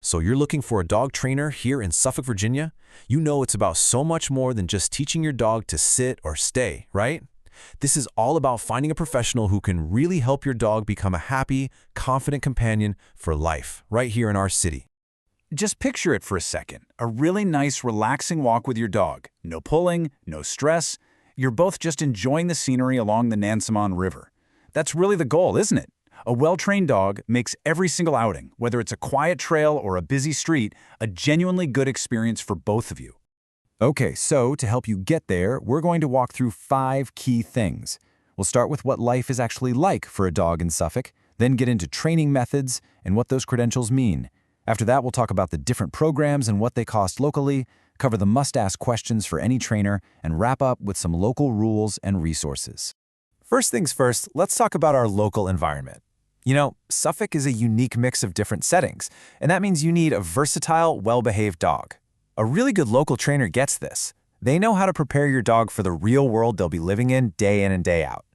So you're looking for a dog trainer here in Suffolk, Virginia? You know it's about so much more than just teaching your dog to sit or stay, right? This is all about finding a professional who can really help your dog become a happy, confident companion for life, right here in our city. Just picture it for a second. A really nice, relaxing walk with your dog. No pulling, no stress. You're both just enjoying the scenery along the Nansemond River. That's really the goal, isn't it? A well-trained dog makes every single outing, whether it's a quiet trail or a busy street, a genuinely good experience for both of you. Okay, so to help you get there, we're going to walk through 5 key things. We'll start with what life is actually like for a dog in Suffolk, then get into training methods and what those credentials mean. After that, we'll talk about the different programs and what they cost locally, cover the must-ask questions for any trainer, and wrap up with some local rules and resources. First things first, let's talk about our local environment. You know, Suffolk is a unique mix of different settings, and that means you need a versatile, well-behaved dog. A really good local trainer gets this. They know how to prepare your dog for the real world they'll be living in and day out.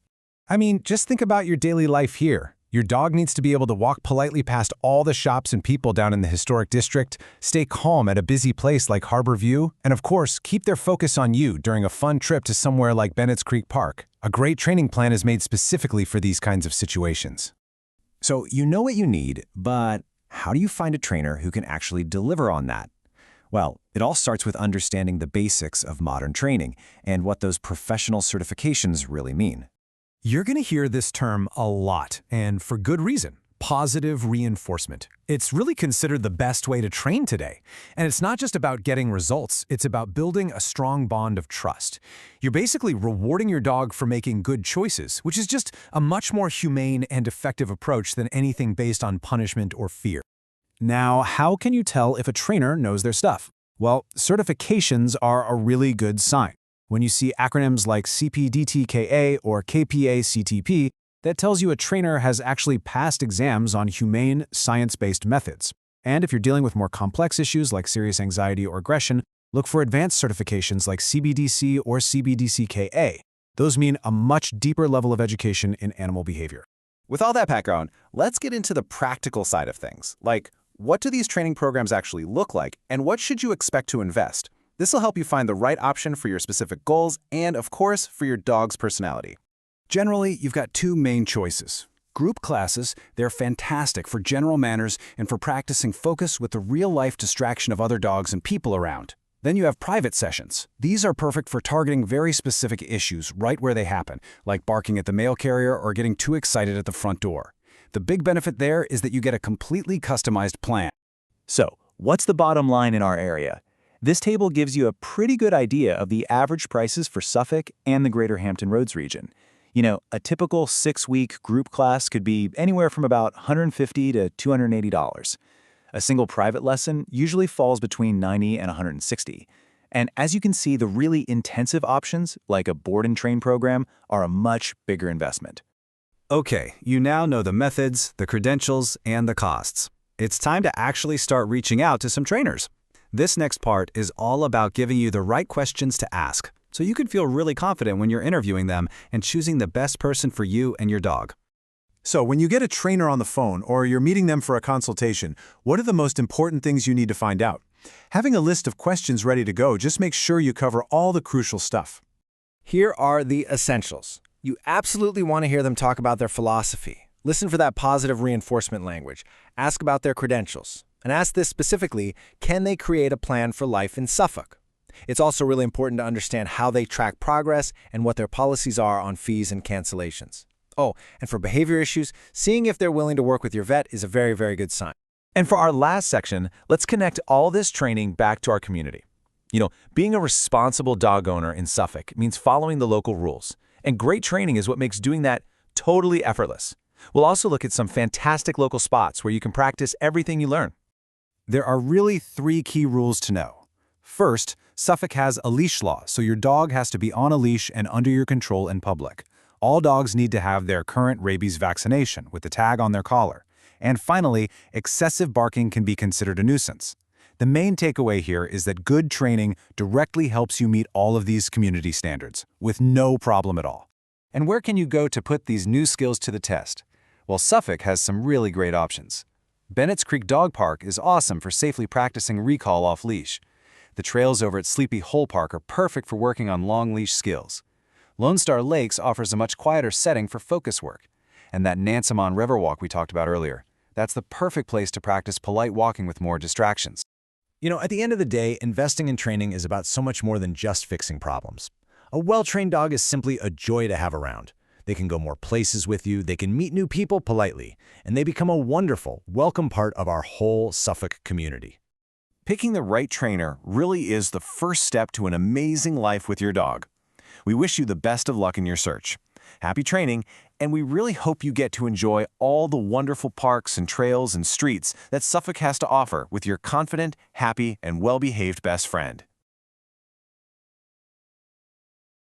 I mean, just think about your daily life here. Your dog needs to be able to walk politely past all the shops and people down in the historic district, stay calm at a busy place like Harbor View, and of course, keep their focus on you during a fun trip to somewhere like Bennett's Creek Park. A great training plan is made specifically for these kinds of situations. So you know what you need, but how do you find a trainer who can actually deliver on that? Well, it all starts with understanding the basics of modern training and what those professional certifications really mean. You're going to hear this term a lot, and for good reason. Positive reinforcement. It's really considered the best way to train today. And it's not just about getting results, it's about building a strong bond of trust. You're basically rewarding your dog for making good choices, which is just a much more humane and effective approach than anything based on punishment or fear. Now, how can you tell if a trainer knows their stuff? Well, certifications are a really good sign. When you see acronyms like CPDTKA or KPA-CTP, that tells you a trainer has actually passed exams on humane, science-based methods. And if you're dealing with more complex issues like serious anxiety or aggression, look for advanced certifications like CBDC or CBDCKA. Those mean a much deeper level of education in animal behavior. With all that background, let's get into the practical side of things, like what do these training programs actually look like and what should you expect to invest? This will help you find the right option for your specific goals and, of course, for your dog's personality. Generally, you've got 2 main choices. Group classes, they're fantastic for general manners and for practicing focus with the real-life distraction of other dogs and people around. Then you have private sessions. These are perfect for targeting very specific issues right where they happen, like barking at the mail carrier or getting too excited at the front door. The big benefit there is that you get a completely customized plan. So, what's the bottom line in our area? This table gives you a pretty good idea of the average prices for Suffolk and the Greater Hampton Roads region. You know, a typical 6-week group class could be anywhere from about $150 to $280. A single private lesson usually falls between $90 and $160. And as you can see, the really intensive options, like a board and train program, are a much bigger investment. Okay, you now know the methods, the credentials, and the costs. It's time to actually start reaching out to some trainers. This next part is all about giving you the right questions to ask, so you can feel really confident when you're interviewing them and choosing the best person for you and your dog. So when you get a trainer on the phone or you're meeting them for a consultation, what are the most important things you need to find out? Having a list of questions ready to go just makes sure you cover all the crucial stuff. Here are the essentials. You absolutely want to hear them talk about their philosophy. Listen for that positive reinforcement language. Ask about their credentials. And ask this specifically, can they create a plan for life in Suffolk? It's also really important to understand how they track progress and what their policies are on fees and cancellations. Oh, and for behavior issues, seeing if they're willing to work with your vet is a very, very good sign. And for our last section, let's connect all this training back to our community. You know, being a responsible dog owner in Suffolk means following the local rules. And great training is what makes doing that totally effortless. We'll also look at some fantastic local spots where you can practice everything you learn. There are really 3 key rules to know. First, Suffolk has a leash law, so your dog has to be on a leash and under your control in public. All dogs need to have their current rabies vaccination with the tag on their collar. And finally, excessive barking can be considered a nuisance. The main takeaway here is that good training directly helps you meet all of these community standards, with no problem at all. And where can you go to put these new skills to the test? Well, Suffolk has some really great options. Bennett's Creek Dog Park is awesome for safely practicing recall off-leash. The trails over at Sleepy Hole Park are perfect for working on long leash skills. Lone Star Lakes offers a much quieter setting for focus work. And that Nansemond River walk we talked about earlier, that's the perfect place to practice polite walking with more distractions. At the end of the day, investing in training is about so much more than just fixing problems. A well-trained dog is simply a joy to have around. They can go more places with you, they can meet new people politely, and they become a wonderful, welcome part of our whole Suffolk community. Picking the right trainer really is the first step to an amazing life with your dog. We wish you the best of luck in your search. Happy training, and we really hope you get to enjoy all the wonderful parks and trails and streets that Suffolk has to offer with your confident, happy, and well-behaved best friend.